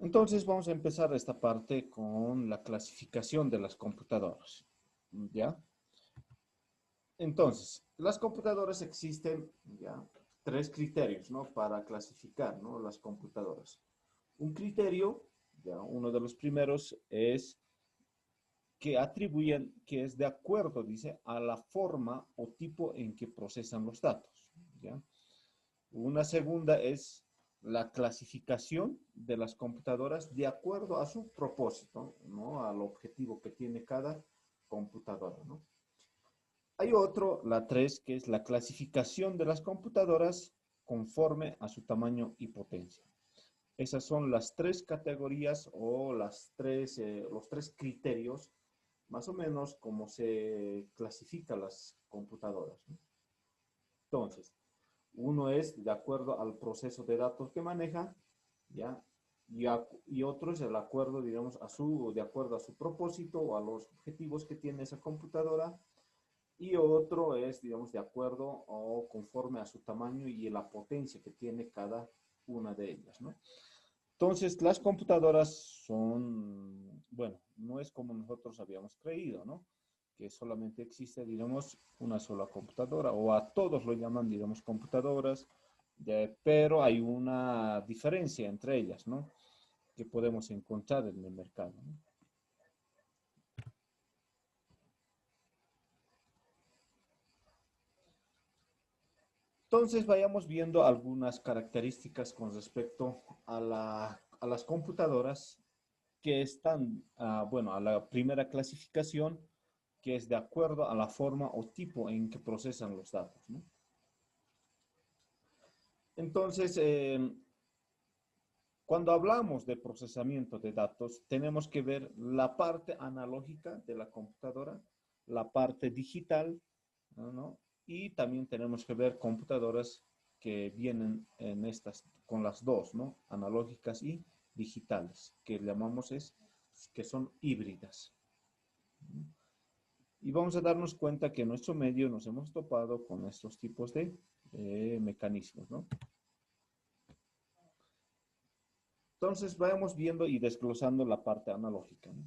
Entonces vamos a empezar esta parte con la clasificación de las computadoras. ¿Ya? Entonces, las computadoras existen ya tres criterios, ¿no? Para clasificar, ¿no? Las computadoras. Un criterio, ya uno de los primeros es que atribuyen que es de acuerdo, dice, a la forma o tipo en que procesan los datos, ¿ya? Una segunda es la clasificación de las computadoras de acuerdo a su propósito, ¿no? Al objetivo que tiene cada computadora, ¿no? Hay otro, la 3, que es la clasificación de las computadoras conforme a su tamaño y potencia. Esas son las tres categorías o los tres criterios, más o menos, como se clasifican las computadoras, ¿no? Entonces, uno es de acuerdo al proceso de datos que maneja, ¿ya? Y otro es el acuerdo, digamos, de acuerdo a su propósito o a los objetivos que tiene esa computadora. Y otro es, digamos, de acuerdo o conforme a su tamaño y la potencia que tiene cada una de ellas, ¿no? Entonces, las computadoras son, bueno, no es como nosotros habíamos creído, ¿no? Que solamente existe, digamos, una sola computadora, o a todos lo llaman, digamos, computadoras, pero hay una diferencia entre ellas, ¿no? Que podemos encontrar en el mercado, ¿no? Entonces, vayamos viendo algunas características con respecto a las computadoras que están, bueno, a la primera clasificación, que es de acuerdo a la forma o tipo en que procesan los datos, ¿no? Entonces, cuando hablamos de procesamiento de datos, tenemos que ver la parte analógica de la computadora, la parte digital, ¿no? Y también tenemos que ver computadoras que vienen en estas, con las dos, ¿no? Analógicas y digitales, que llamamos que son híbridas. Y vamos a darnos cuenta que en nuestro medio nos hemos topado con estos tipos de mecanismos, ¿no? Entonces, vayamos viendo y desglosando la parte analógica, ¿no?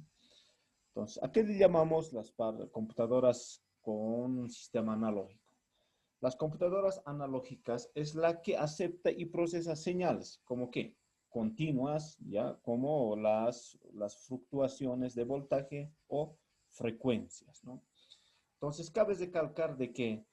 Entonces, ¿a qué le llamamos las computadoras con un sistema analógico? Las computadoras analógicas es la que acepta y procesa señales, como que continuas, ya, como las fluctuaciones de voltaje o frecuencias, ¿no? Entonces, cabe recalcar de que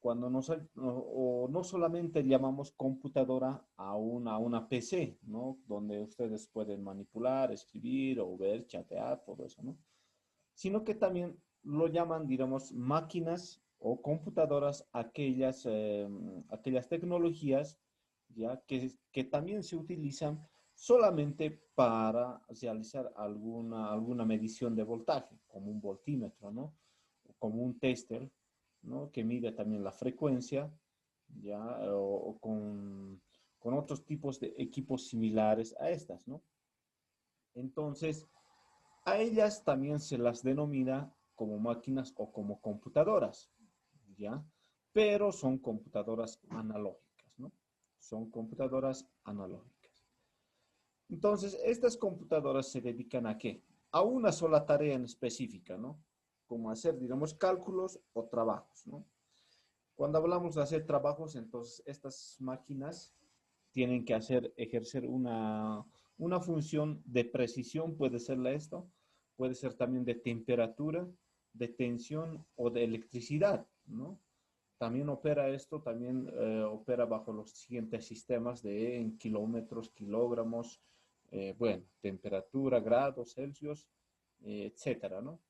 cuando no solamente llamamos computadora a una PC, ¿no? Donde ustedes pueden manipular, escribir o ver, chatear, todo eso, ¿no? Sino que también lo llaman, digamos, máquinas o computadoras aquellas tecnologías, ¿ya? Que también se utilizan solamente para realizar alguna medición de voltaje, como un voltímetro, ¿no? Como un tester, ¿no? Que mide también la frecuencia, ¿ya? O con otros tipos de equipos similares a estas, ¿no? Entonces, a ellas también se las denomina como máquinas o como computadoras, ¿ya? Pero son computadoras analógicas, ¿no? Son computadoras analógicas. Entonces, estas computadoras se dedican a qué? A una sola tarea en específica, ¿no? Como hacer, digamos, cálculos o trabajos, ¿no? Cuando hablamos de hacer trabajos, entonces estas máquinas tienen que ejercer una función de precisión, puede ser esto, puede ser también de temperatura, de tensión o de electricidad, ¿no? También opera esto, también opera bajo los siguientes sistemas de en kilómetros, kilogramos, bueno, temperatura, grados Celsius, etcétera, ¿no?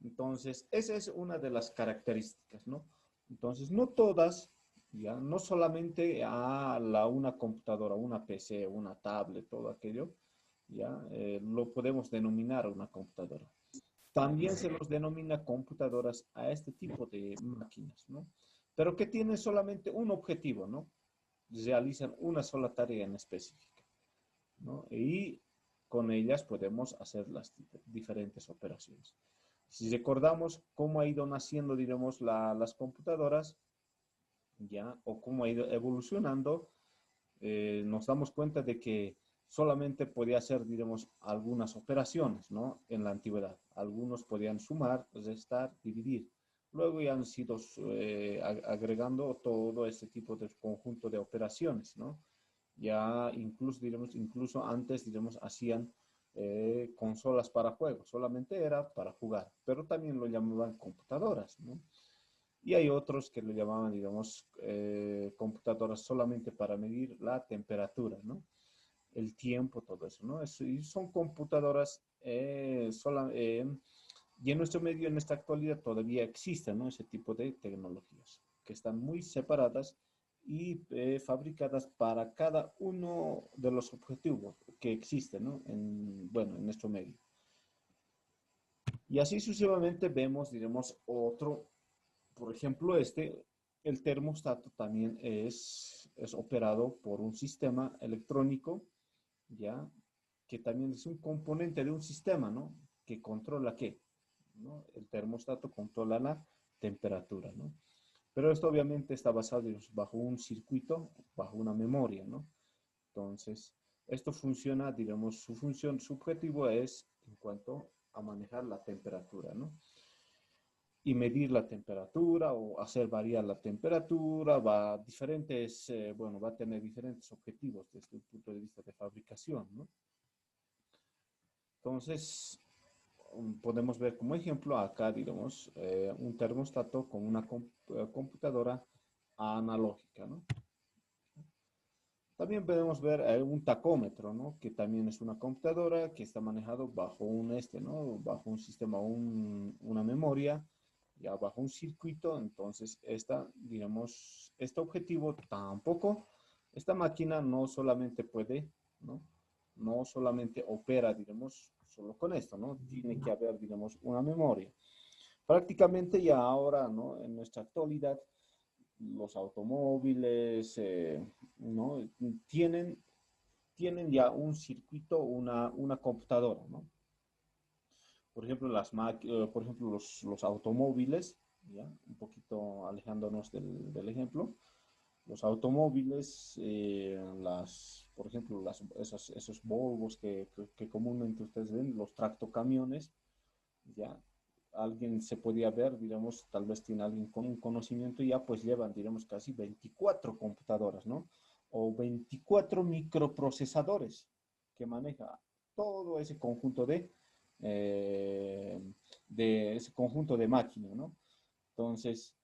Entonces, esa es una de las características, ¿no? Entonces, no todas, ya, no solamente una computadora, una PC, una tablet, todo aquello, ya, lo podemos denominar una computadora. También se los denomina computadoras a este tipo de máquinas, ¿no? Pero que tienen solamente un objetivo, ¿no? Realizan una sola tarea en específica, ¿no? Y con ellas podemos hacer las diferentes operaciones. Si recordamos cómo ha ido naciendo, diremos, las computadoras, ya, o cómo ha ido evolucionando, nos damos cuenta de que solamente podía hacer, diremos, algunas operaciones, ¿no? En la antigüedad. Algunos podían sumar, restar, dividir. Luego ya han sido agregando todo este tipo de conjunto de operaciones, ¿no? Ya incluso, diremos, incluso antes, diremos, hacían consolas para juegos, solamente era para jugar, pero también lo llamaban computadoras, ¿no? Y hay otros que lo llamaban, digamos, computadoras solamente para medir la temperatura, ¿no? El tiempo, todo eso, ¿no? Y son computadoras y en nuestro medio, en esta actualidad, todavía existen, ¿no? Ese tipo de tecnologías que están muy separadas y fabricadas para cada uno de los objetivos que existen, ¿no? Bueno, en nuestro medio. Y así sucesivamente vemos, diremos, otro, por ejemplo, el termostato también es operado por un sistema electrónico, ¿ya? Que también es un componente de un sistema, ¿no? Que controla qué, ¿no? El termostato controla la temperatura, ¿no? Pero esto obviamente está basado bajo un circuito, bajo una memoria, ¿no? Entonces, esto funciona, digamos, su función, su objetivo es en cuanto a manejar la temperatura, ¿no? Y medir la temperatura o hacer variar la temperatura, bueno, va a tener diferentes objetivos desde el punto de vista de fabricación, ¿no? Entonces, podemos ver como ejemplo acá, digamos, un termostato con una computadora analógica, ¿no? También podemos ver un tacómetro, ¿no? Que también es una computadora que está manejado bajo ¿no? Bajo un sistema, una memoria, ya bajo un circuito. Entonces, digamos, este objetivo tampoco, esta máquina no solamente puede, ¿no? No solamente opera, digamos, solo con esto, ¿no? Tiene que haber, digamos, una memoria. Prácticamente ya ahora, ¿no? En nuestra actualidad, los automóviles, ¿no? Tienen ya un circuito, una computadora, ¿no? Por ejemplo, por ejemplo los automóviles, ¿ya? Un poquito alejándonos del ejemplo, los automóviles, por ejemplo, esos Volvos que comúnmente ustedes ven, los tractocamiones, ¿ya? Alguien se podía ver, digamos, tal vez tiene alguien con un conocimiento y ya pues llevan, digamos, casi 24 computadoras, ¿no? O 24 microprocesadores que maneja todo ese conjunto de ese conjunto de máquinas, ¿no? Entonces,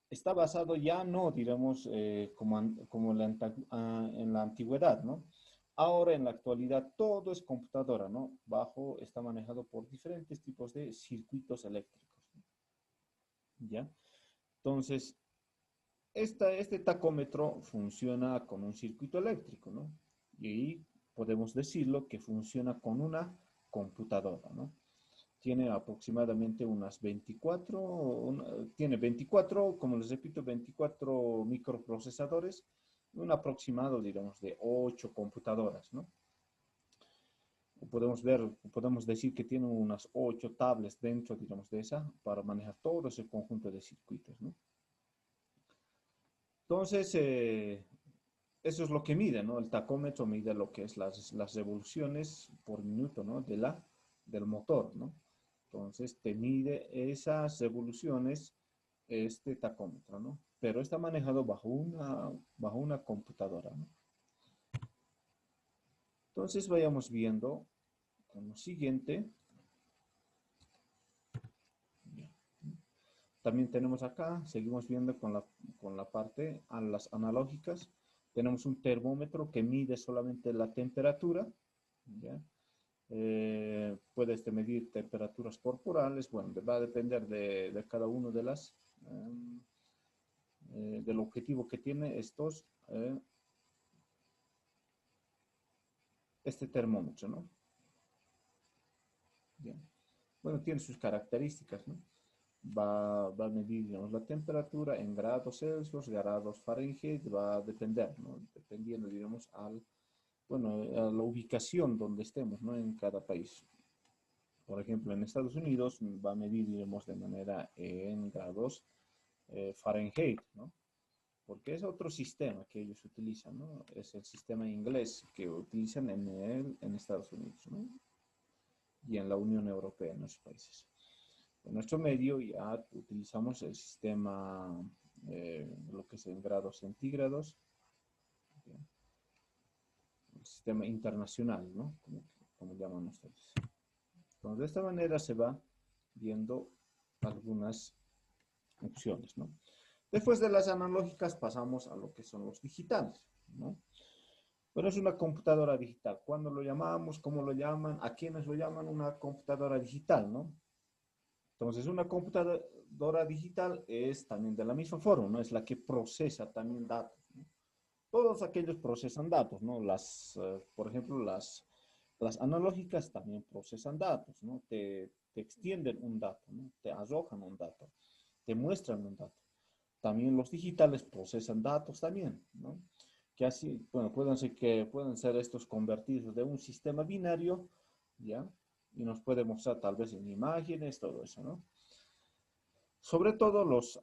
está basado ya no, digamos, como en la antigüedad, ¿no? Ahora, en la actualidad, todo es computadora, ¿no? Está manejado por diferentes tipos de circuitos eléctricos, ¿ya? Entonces, este tacómetro funciona con un circuito eléctrico, ¿no? Y podemos decirlo que funciona con una computadora, ¿no? Tiene aproximadamente tiene 24, como les repito, 24 microprocesadores, un aproximado, digamos, de 8 computadoras, ¿no? Podemos decir que tiene unas 8 tablets dentro, digamos, de esa para manejar todo ese conjunto de circuitos, ¿no? Entonces, eso es lo que mide, ¿no? El tacómetro mide lo que es las revoluciones por minuto, ¿no? Del motor, ¿no? Entonces, te mide esas revoluciones este tacómetro, ¿no? Pero está manejado bajo una computadora, ¿no? Entonces, vayamos viendo con lo siguiente. También tenemos acá, seguimos viendo con la parte a las analógicas. Tenemos un termómetro que mide solamente la temperatura, ¿ya? Puedes medir temperaturas corporales, bueno, va a depender de cada uno del objetivo que tiene este termómetro, ¿no? Bien. Bueno, tiene sus características, ¿no? Va a medir, digamos, la temperatura en grados Celsius, grados Fahrenheit, va a depender, ¿no? Dependiendo, digamos, bueno, a la ubicación donde estemos, ¿no? En cada país. Por ejemplo, en Estados Unidos va a medir, digamos, de manera en grados Fahrenheit, ¿no? porque es otro sistema que ellos utilizan, ¿no? Es el sistema inglés que utilizan en Estados Unidos, ¿no? Y en la Unión Europea, en los países. En nuestro medio ya utilizamos el sistema, lo que es en grados centígrados, ¿bien? El sistema internacional, ¿no? Como llaman ustedes. Entonces, de esta manera se va viendo algunas opciones, ¿no? Después de las analógicas pasamos a lo que son los digitales, ¿no? Bueno, es una computadora digital. ¿Cuándo lo llamamos? ¿Cómo lo llaman? ¿A quiénes lo llaman una computadora digital, no? Entonces, una computadora digital es también de la misma forma, ¿no? Es la que procesa también datos, ¿no? Todos aquellos procesan datos, ¿no? Por ejemplo, las analógicas también procesan datos, ¿no? Te extienden un dato, ¿no? Te arrojan un dato, te muestran un dato. También los digitales procesan datos también, ¿no? Que así, bueno, pueden ser estos convertidos de un sistema binario, ¿ya? Y nos puede mostrar tal vez en imágenes, todo eso, ¿no? Sobre todo los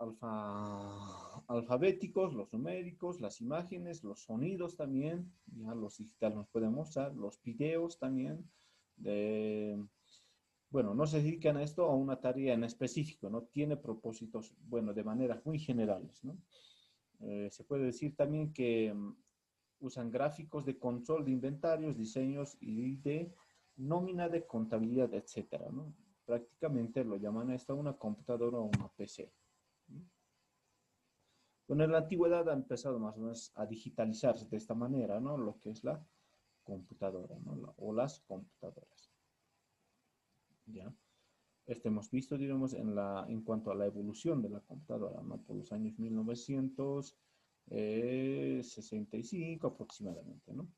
alfabéticos, los numéricos, las imágenes, los sonidos también, ya los digitales nos pueden mostrar, los videos también. Bueno, no se dedican a esto a una tarea en específico, ¿no? Tiene propósitos, bueno, de maneras muy generales, ¿no? Se puede decir también que usan gráficos de control de inventarios, diseños y de nómina de contabilidad, etcétera, ¿no? Prácticamente lo llaman a esto una computadora o una PC. Bueno, en la antigüedad ha empezado más o menos a digitalizarse de esta manera, ¿no? Lo que es la computadora, ¿no? O las computadoras. ¿Ya? Hemos visto, digamos, en cuanto a la evolución de la computadora, ¿no? Por los años 1965 aproximadamente, ¿no?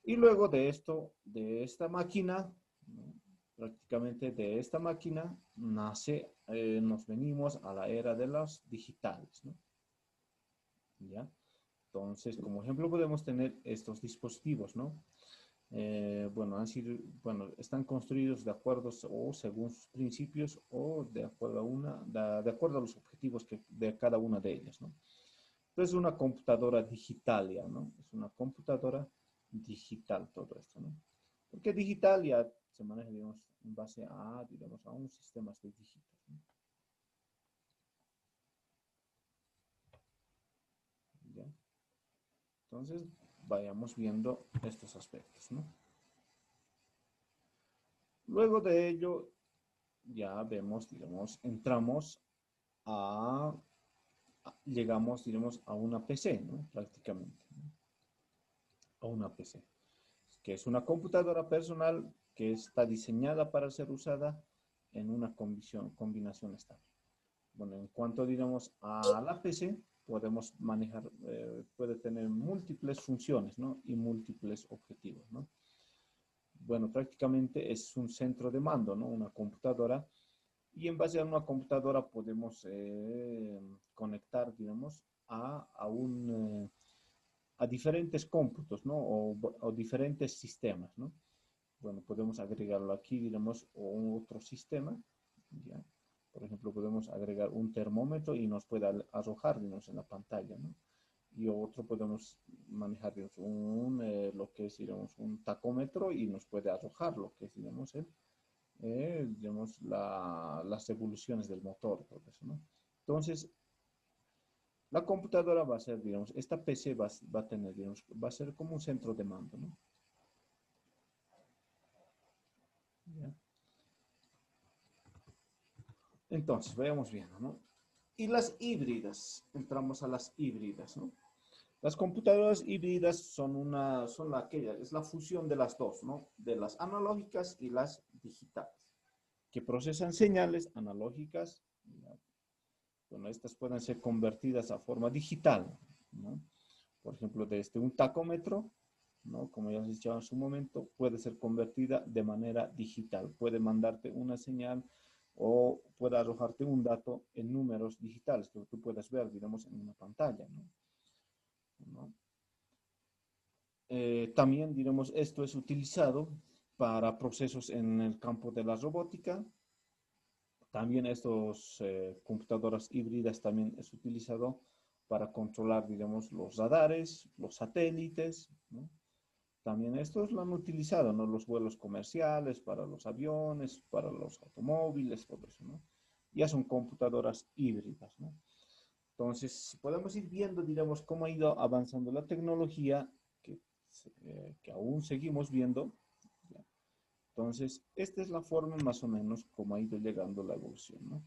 Y luego de esto, de esta máquina, ¿no? Prácticamente de esta máquina nos venimos a la era de los digitales, ¿no? ¿Ya? Entonces, como ejemplo podemos tener estos dispositivos, ¿no? Bueno, están construidos de acuerdo o según sus principios o de acuerdo a los objetivos de cada una de ellas, ¿no? Entonces, una computadora digital ya, ¿no? Es una computadora digital todo esto, ¿no? Porque digital ya se maneja, digamos, en base a, digamos, a un sistema de dígitos, ¿no? ¿Ya? Entonces, vayamos viendo estos aspectos, ¿no? Luego de ello, ya vemos, digamos, llegamos, digamos, a una PC, ¿no? Prácticamente, ¿no? A una PC, que es una computadora personal que está diseñada para ser usada en una combinación estable. Bueno, en cuanto, digamos, a la PC, podemos manejar, puede tener múltiples funciones, ¿no? Y múltiples objetivos, ¿no? Bueno, prácticamente es un centro de mando, ¿no? Una computadora. Y en base a una computadora podemos conectar, digamos, a diferentes cómputos, ¿no? O diferentes sistemas, ¿no? Bueno, podemos agregarlo aquí, digamos, o otro sistema, ¿ya? Por ejemplo, podemos agregar un termómetro y nos puede arrojar, digamos, en la pantalla, ¿no? Y otro podemos manejar, digamos, lo que es, digamos, un tacómetro y nos puede arrojar lo que es, digamos, las evoluciones del motor, todo eso, ¿no? Entonces, la computadora va a ser, digamos, esta PC va a tener, digamos, va a ser como un centro de mando, ¿no? ¿Ya? Entonces, vayamos viendo, ¿no? Y las híbridas, entramos a las híbridas, ¿no? Las computadoras híbridas es la fusión de las dos, ¿no? De las analógicas y las digitales, que procesan señales analógicas. Bueno, estas pueden ser convertidas a forma digital, ¿no? Por ejemplo, desde un tacómetro, ¿no? Como ya les he dicho en su momento, puede ser convertida de manera digital. Puede mandarte una señal o puede arrojarte un dato en números digitales que tú puedas ver, digamos, en una pantalla, ¿no? ¿No? También, digamos, esto es utilizado para procesos en el campo de la robótica. También estos computadoras híbridas también es utilizado para controlar, digamos, los radares, los satélites, ¿no? También estos lo han utilizado, ¿no? Los vuelos comerciales, para los aviones, para los automóviles, todo eso, ¿no? Ya son computadoras híbridas, ¿no? Entonces, podemos ir viendo, digamos, cómo ha ido avanzando la tecnología, que aún seguimos viendo. ¿Ya? Entonces, esta es la forma más o menos como ha ido llegando la evolución, ¿no?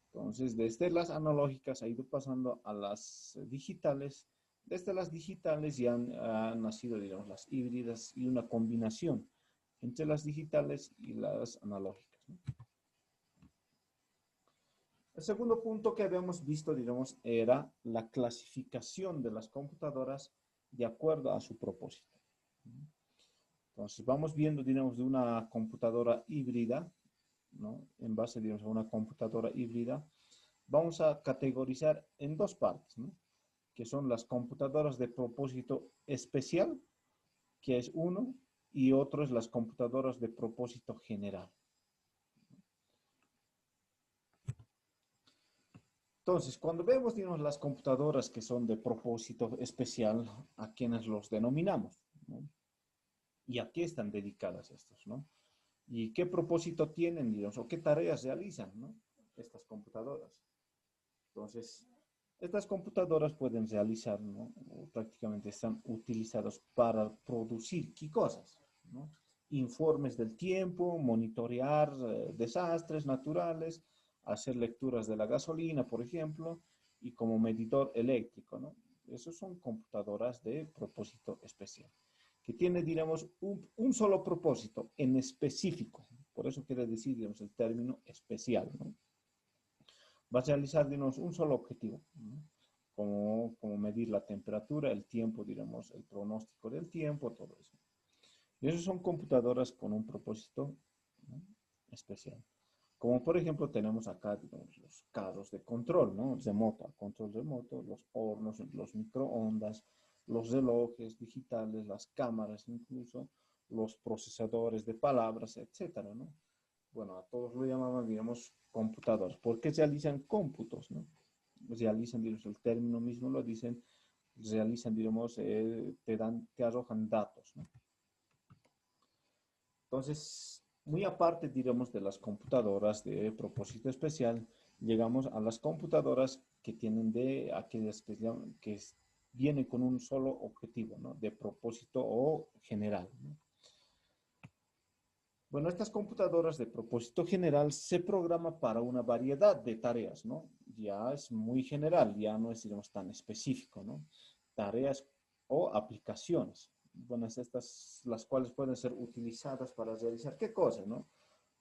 Entonces, desde las analógicas ha ido pasando a las digitales. Desde las digitales ya han nacido, digamos, las híbridas y una combinación entre las digitales y las analógicas, ¿no? El segundo punto que habíamos visto, digamos, era la clasificación de las computadoras de acuerdo a su propósito. Entonces, vamos viendo, digamos, de una computadora híbrida, ¿no? En base, digamos, a una computadora híbrida, vamos a categorizar en dos partes, ¿no? Que son las computadoras de propósito especial, que es uno, y otro es las computadoras de propósito general. Entonces, cuando vemos, digamos, las computadoras que son de propósito especial, ¿a quienes los denominamos? ¿No? ¿Y a qué están dedicadas estos, no? ¿Y qué propósito tienen, digamos, o qué tareas realizan, ¿no? Estas computadoras. Entonces, estas computadoras pueden realizar, ¿no? O prácticamente están utilizadas para producir, ¿qué cosas? ¿No? Informes del tiempo, monitorear desastres naturales, hacer lecturas de la gasolina, por ejemplo, y como medidor eléctrico, ¿no? Esas son computadoras de propósito especial, que tiene, digamos, un solo propósito en específico. Por eso quiere decir, digamos, el término especial, ¿no? Va a realizar, digamos, un solo objetivo, ¿no? Como medir la temperatura, el tiempo, digamos, el pronóstico del tiempo, todo eso. Y esas son computadoras con un propósito, ¿no? especial. Como por ejemplo tenemos acá, digamos, los carros de control, ¿no? Remoto, control remoto, los hornos, los microondas, los relojes digitales, las cámaras incluso, los procesadores de palabras, etcétera, ¿no? Bueno, a todos lo llamaban, digamos, computadores, porque realizan cómputos, ¿no? Realizan, digamos, el término mismo lo dicen, realizan, digamos, te arrojan datos, ¿no? Entonces, muy aparte, digamos, de las computadoras de propósito especial, llegamos a las computadoras que tienen de aquellas que vienen con un solo objetivo, ¿no? De propósito o general, ¿no? Bueno, estas computadoras de propósito general se programan para una variedad de tareas, ¿no? Ya es muy general, ya no es, digamos, tan específico, ¿no? Tareas o aplicaciones. Bueno, estas las cuales pueden ser utilizadas para realizar qué cosas, ¿no?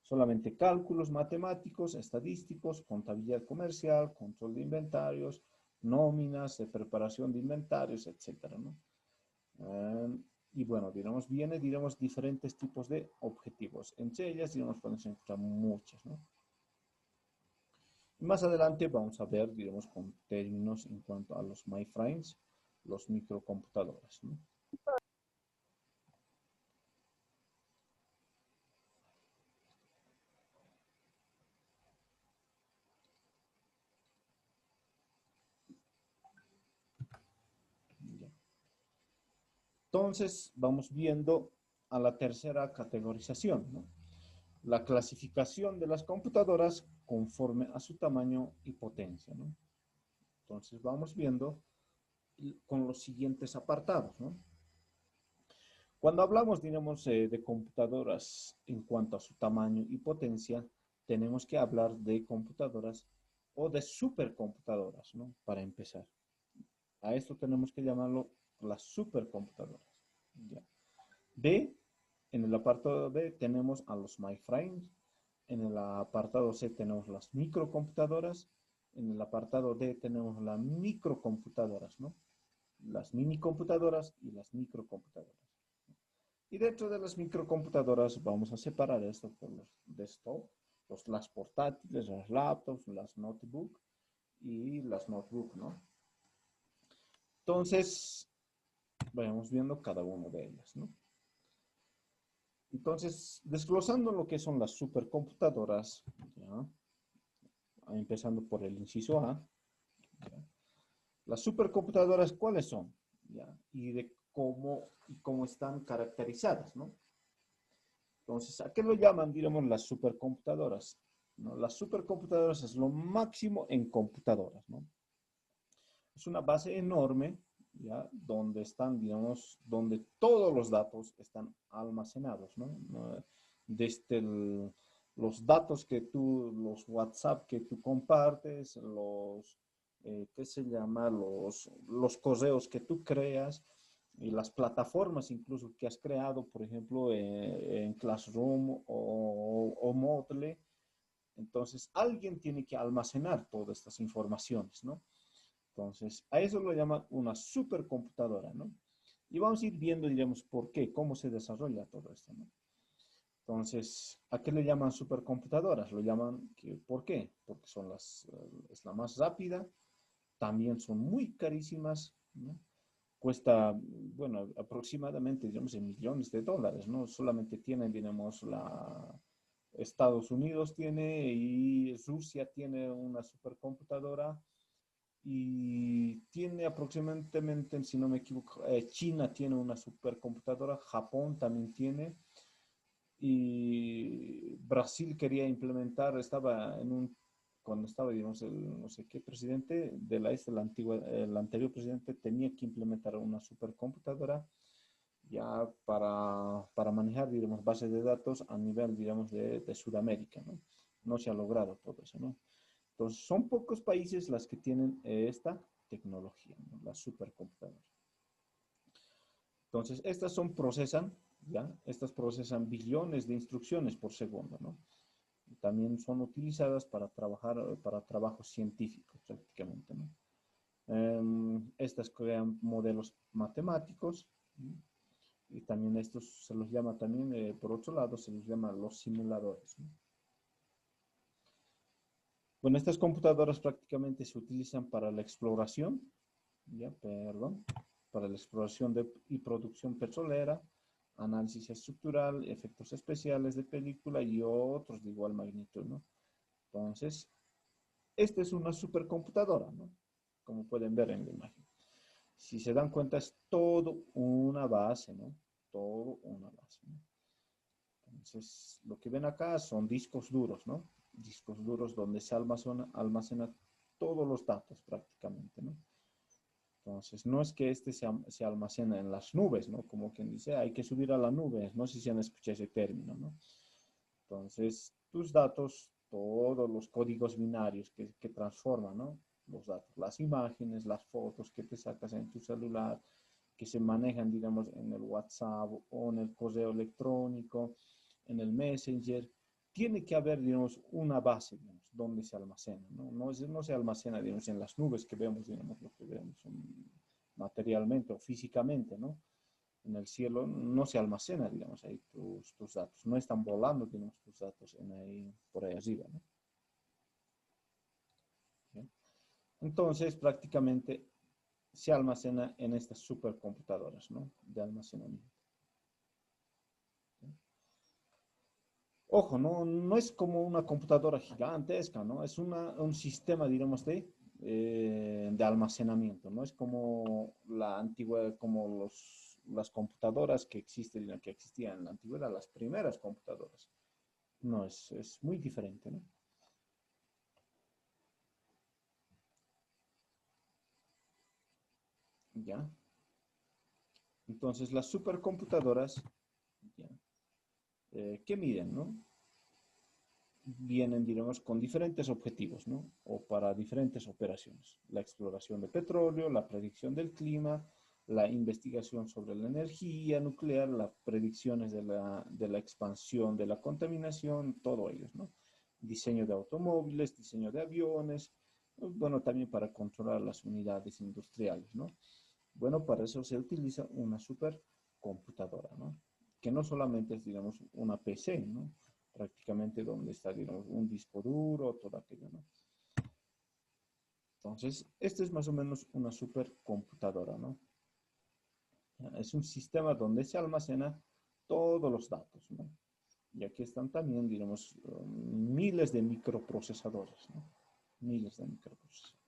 Solamente cálculos matemáticos, estadísticos, contabilidad comercial, control de inventarios, nóminas, preparación de inventarios, etcétera, ¿no? Y bueno, digamos, viene, digamos, diferentes tipos de objetivos. Entre ellas, digamos, podemos encontrar muchas, ¿no? Y más adelante vamos a ver, digamos, con términos en cuanto a los mainframes, los microcomputadores, ¿no? Ya. Entonces, vamos viendo a la tercera categorización, ¿no? La clasificación de las computadoras conforme a su tamaño y potencia, ¿no? Entonces, vamos viendo con los siguientes apartados, ¿no? Cuando hablamos, digamos, de computadoras en cuanto a su tamaño y potencia, tenemos que hablar de computadoras o de supercomputadoras, ¿no? Para empezar. A esto tenemos que llamarlo las supercomputadoras. ¿Ya? B, en el apartado B tenemos a los mainframes, en el apartado C tenemos las microcomputadoras, en el apartado D tenemos las microcomputadoras, ¿no? Las minicomputadoras y las microcomputadoras. Y dentro de las microcomputadoras vamos a separar esto por los desktop, las portátiles, las laptops, las notebooks y las notebooks, ¿no? Entonces, vayamos viendo cada una de ellas, ¿no? Entonces, desglosando lo que son las supercomputadoras, ¿ya? Empezando por el inciso A, ¿ya? Las supercomputadoras, ¿cuáles son? ¿Ya? Y cómo están caracterizadas, ¿no? Entonces, ¿a qué lo llaman, diremos, las supercomputadoras? ¿No? Las supercomputadoras es lo máximo en computadoras, ¿no? Es una base enorme, ¿ya? Donde están, digamos, donde todos los datos están almacenados, ¿no? Desde los datos que tú, los WhatsApp que tú compartes, ¿qué se llama? Los correos que tú creas y las plataformas incluso que has creado, por ejemplo, en Classroom o Moodle. Entonces, alguien tiene que almacenar todas estas informaciones, ¿no? Entonces, a eso lo llaman una supercomputadora, ¿no? Y vamos a ir viendo, digamos, por qué, cómo se desarrolla todo esto, ¿no? Entonces, ¿a qué le llaman supercomputadoras? Lo llaman, ¿por qué? Porque es la más rápida, también son muy carísimas, ¿no? Cuesta, bueno, aproximadamente, digamos, en millones de dólares, ¿no? Solamente tienen, digamos, Estados Unidos tiene y Rusia tiene una supercomputadora y tiene aproximadamente, si no me equivoco, China tiene una supercomputadora, Japón también tiene, y Brasil quería implementar, cuando estaba, digamos, no sé qué presidente de el anterior presidente tenía que implementar una supercomputadora ya para manejar, digamos, bases de datos a nivel, digamos, de Sudamérica, ¿no? No se ha logrado todo eso, ¿no? Entonces, son pocos países las que tienen esta tecnología, ¿no? Las supercomputadoras. Entonces, estas procesan billones de instrucciones por segundo, ¿no? También son utilizadas para trabajar, para trabajos científicos prácticamente, ¿no? Estas crean modelos matemáticos, ¿no? Y también estos se los llama también, por otro lado, se los llama los simuladores, ¿no? Bueno, estas computadoras prácticamente se utilizan para la exploración, para la exploración y producción petrolera, análisis estructural, efectos especiales de película y otros de igual magnitud, ¿no? Entonces, esta es una supercomputadora, ¿no? Como pueden ver en la imagen. Si se dan cuenta, es todo una base, ¿no? Todo una base, ¿no? Entonces, lo que ven acá son discos duros, ¿no? Discos duros donde se almacena todos los datos prácticamente, ¿no? Entonces, no es que se almacena en las nubes, ¿no? Como quien dice, hay que subir a la nube. No sé si han escuchado ese término, ¿no? Entonces, tus datos, todos los códigos binarios que transforman, ¿no? Los datos, las imágenes, las fotos que te sacas en tu celular, que se manejan, digamos, en el WhatsApp o en el correo electrónico, en el Messenger, tiene que haber, digamos, una base, digamos, donde se almacena, ¿no? No se almacena, digamos, en las nubes que vemos, digamos, lo que vemos materialmente o físicamente, ¿no? En el cielo no se almacena, digamos, ahí tus datos. No están volando, digamos, tus datos por ahí arriba, ¿no? ¿Sí? Entonces, prácticamente se almacena en estas supercomputadoras, ¿no? De almacenamiento. ¿Sí? Ojo, no es como una computadora gigantesca, ¿no? Es un sistema, digamos, de almacenamiento, ¿no? Es como la antigua, como las computadoras que existían en la antigüedad, las primeras computadoras. No, es muy diferente, ¿no? ¿Ya? Entonces, las supercomputadoras, ¿ya? ¿Qué miden, no? Vienen, digamos, con diferentes objetivos, ¿no? O para diferentes operaciones. La exploración de petróleo, la predicción del clima, la investigación sobre la energía nuclear, las predicciones de la expansión de la contaminación, todo ello, ¿no? Diseño de automóviles, diseño de aviones, bueno, también para controlar las unidades industriales, ¿no? Bueno, para eso se utiliza una supercomputadora, ¿no? Que no solamente es, digamos, una PC, ¿no? Prácticamente donde está, digamos, un disco duro, todo aquello, ¿no? Entonces, este es más o menos una supercomputadora, ¿no? Es un sistema donde se almacena todos los datos, ¿no? Y aquí están también, digamos, miles de microprocesadores, ¿no? Miles de microprocesadores.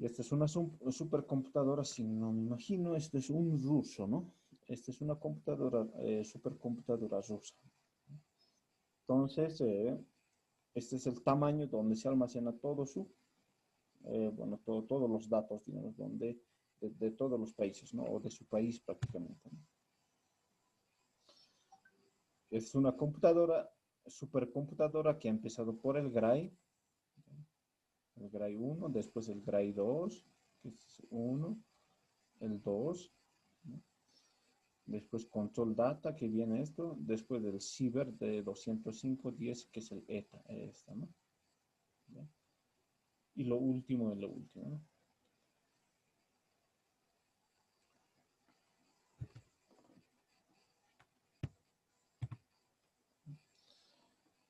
Esta es una supercomputadora, si no me imagino, este es un ruso, ¿no? Esta es una computadora, supercomputadora rusa. Entonces, este es el tamaño donde se almacena todo su, bueno, todos los datos, digamos, de todos los países, ¿no? O de su país prácticamente, ¿no? Es una computadora, supercomputadora que ha empezado por el Gray 1, después el Gray 2, que es 1, el 2, ¿no? Después Control Data, que viene esto, después del Cyber de 205.10, que es el ETA, esta, ¿no? ¿Ya? Y lo último es lo último, ¿no?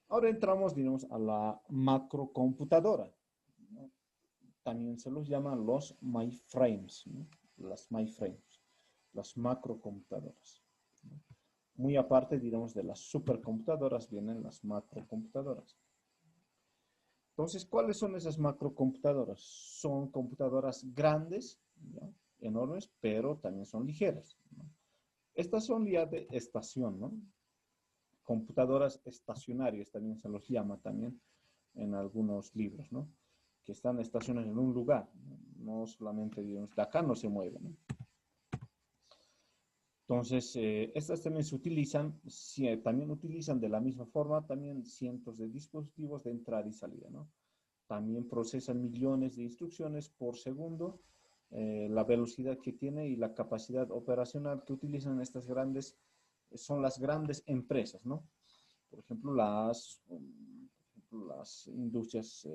Ahora entramos, digamos, a la macrocomputadora, ¿no? También se los llaman los MyFrames, ¿no? Las MyFrames, las macrocomputadoras, ¿no? Muy aparte, digamos, de las supercomputadoras, vienen las macrocomputadoras. Entonces, ¿cuáles son esas macrocomputadoras? Son computadoras grandes, ¿no? Enormes, pero también son ligeras, ¿no? Estas son ya de estación, ¿no? Computadoras estacionarias también se los llama también en algunos libros, ¿no? Que están estacionadas en un lugar, no solamente, digamos, de acá no se mueven, ¿no? Entonces, estas también se utilizan, también utilizan de la misma forma también cientos de dispositivos de entrada y salida, ¿no? También procesan millones de instrucciones por segundo, la velocidad que tiene y la capacidad operacional que utilizan estas grandes, son las grandes empresas, ¿no? Por ejemplo, las industrias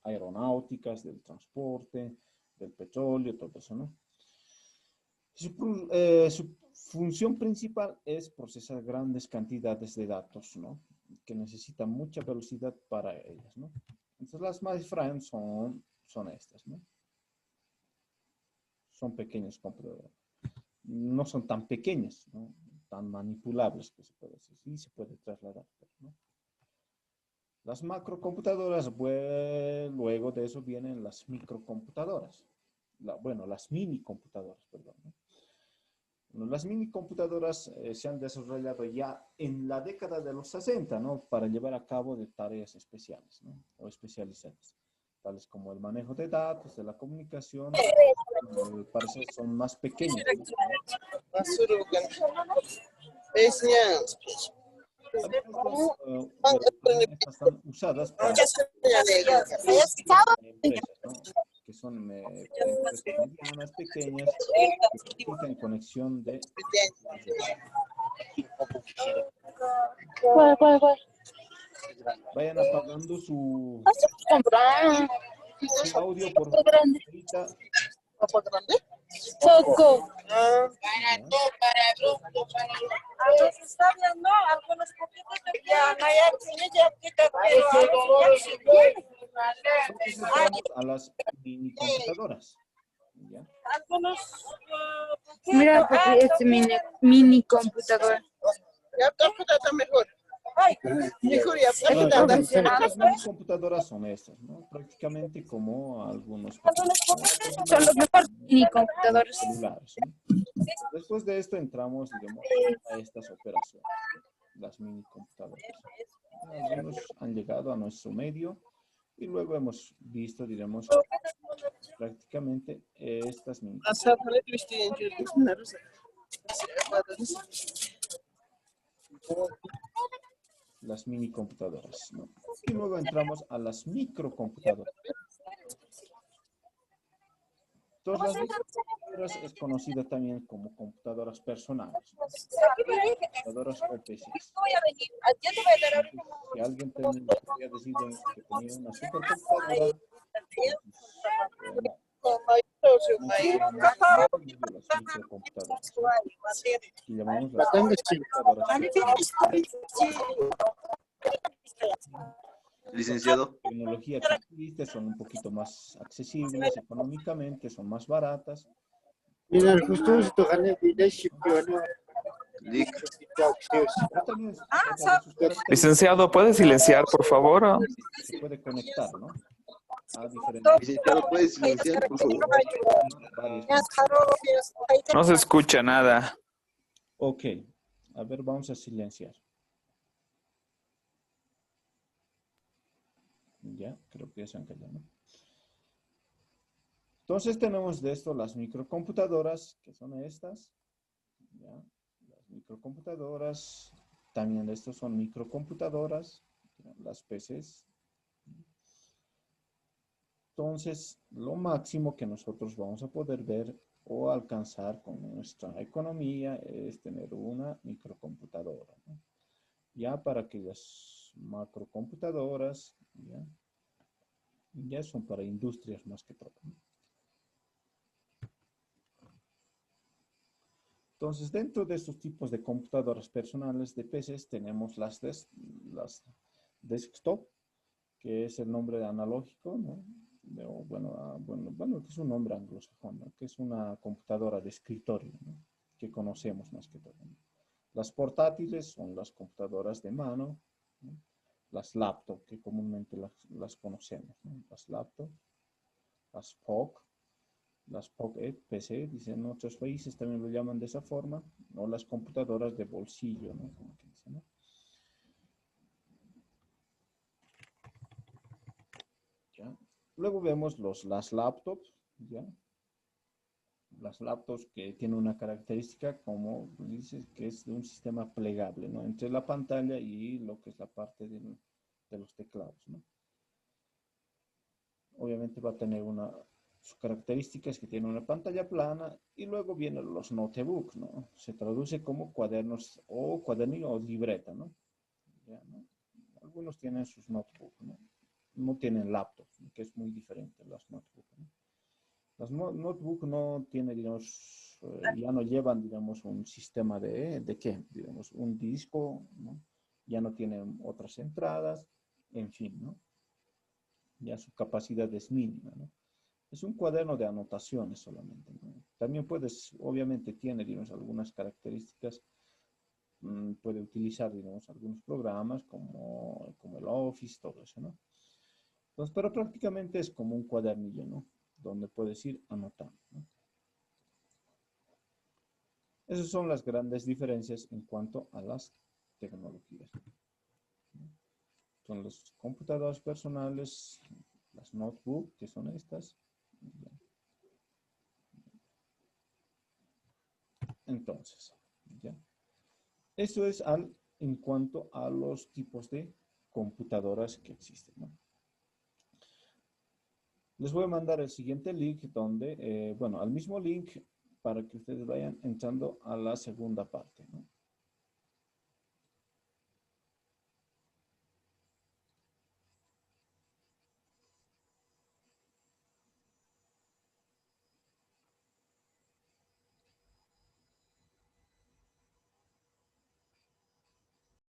aeronáuticas, del transporte, del petróleo, todo eso, ¿no? Su función principal es procesar grandes cantidades de datos, ¿no? Que necesitan mucha velocidad para ellas, ¿no? Entonces, las MyFrames son estas, ¿no? Son pequeñas computadoras. No son tan pequeñas, ¿no? Tan manipulables, que se puede decir. Sí, se puede trasladar, ¿no? Las macrocomputadoras, luego de eso vienen las microcomputadoras. Bueno, las minicomputadoras, perdón, ¿no? Bueno, las minicomputadoras se han desarrollado ya en la década de los 60, ¿no? Para llevar a cabo de tareas especiales, ¿no? O especializadas, tales como el manejo de datos, de la comunicación. Parece que son más pequeñas, ¿no? Estas están usadas para empresas, ¿no? Que son empresas medianas, pequeñas, que necesitan conexión de... Vayan apagando su audio por favor. Poco. Está bien, ¿no? Algunos poquitos de ya no hay a las minicomputadoras. ¿Ya? algunos Mira, porque es mini computadora. ya está mejor. Ay, mejor ya Las minicomputadoras son estas, ¿no? Prácticamente como algunos Son los mejores mini computadores. celulares, ¿no? Después de esto entramos, digamos, a estas operaciones, las minicomputadoras. Algunos han llegado a nuestro medio y luego hemos visto, digamos, prácticamente estas las minicomputadoras, ¿no? Y luego entramos a las microcomputadoras. Entonces, las microcomputadoras es conocida también como computadoras personales, ¿no? Computadoras o PCs. Si alguien podría decir que tenía una supercomputadora, las microcomputadoras, ¿no? Y llamamos las computadoras. Licenciado. La tecnología que existe son un poquito más accesibles económicamente, son más baratas. Licenciado, ¿puede silenciar, por favor? Se puede conectar, ¿no? a diferentes Licenciado, ¿puedes silenciar, por favor? varias. No se escucha nada. Ok, a ver, vamos a silenciar. Ya, creo que ya se han callado, ¿no? Entonces tenemos de esto las microcomputadoras, que son estas. Ya, las microcomputadoras. También de estos son microcomputadoras, ya, las PCs. Entonces, lo máximo que nosotros vamos a poder ver o alcanzar con nuestra economía es tener una microcomputadora, ¿no? Ya para aquellas macrocomputadoras, ya son para industrias más que todo, ¿no? Entonces, dentro de estos tipos de computadoras personales de PCs tenemos las desktop, que es el nombre analógico, ¿no? Bueno, que es un nombre anglosajón, ¿no? Que es una computadora de escritorio, ¿no? Que conocemos más que todo, ¿no? Las portátiles son las computadoras de mano, ¿no? Las laptop, que comúnmente las conocemos, ¿no? Las laptop, las POC, las Pocket PC, dicen en otros países también lo llaman de esa forma, o las computadoras de bolsillo, ¿no? Como que dicen, ¿no? ¿Ya? Luego vemos las laptops, ¿ya? Las laptops que tienen una característica, como dices, que es de un sistema plegable, ¿no? Entre la pantalla y lo que es la parte de los teclados, ¿no? Obviamente va a tener sus características, que tiene una pantalla plana, y luego vienen los notebooks, ¿no? Se traduce como cuadernos o cuadernillo o libreta, ¿no? Ya, ¿no? Algunos tienen sus notebooks, ¿no? No tienen laptops, ¿no? Que es muy diferente las notebooks, ¿no? Las notebooks no tienen, digamos, ya no llevan, digamos, un sistema ¿de qué? Digamos, un disco, ¿no? Ya no tienen otras entradas, en fin, ¿no? Ya su capacidad es mínima, ¿no? Es un cuaderno de anotaciones solamente, ¿no? También obviamente tiene, digamos, algunas características, puede utilizar, digamos, algunos programas como el Office, todo eso, ¿no? Entonces, pero prácticamente es como un cuadernillo, ¿no? Donde puedes ir anotando, ¿no? Esas son las grandes diferencias en cuanto a las tecnologías, ¿no? Son los computadores personales, las notebooks, que son estas. Entonces, ¿ya? Eso es en cuanto a los tipos de computadoras que existen, ¿no? Les voy a mandar el siguiente link donde, bueno, al mismo link para que ustedes vayan entrando a la segunda parte.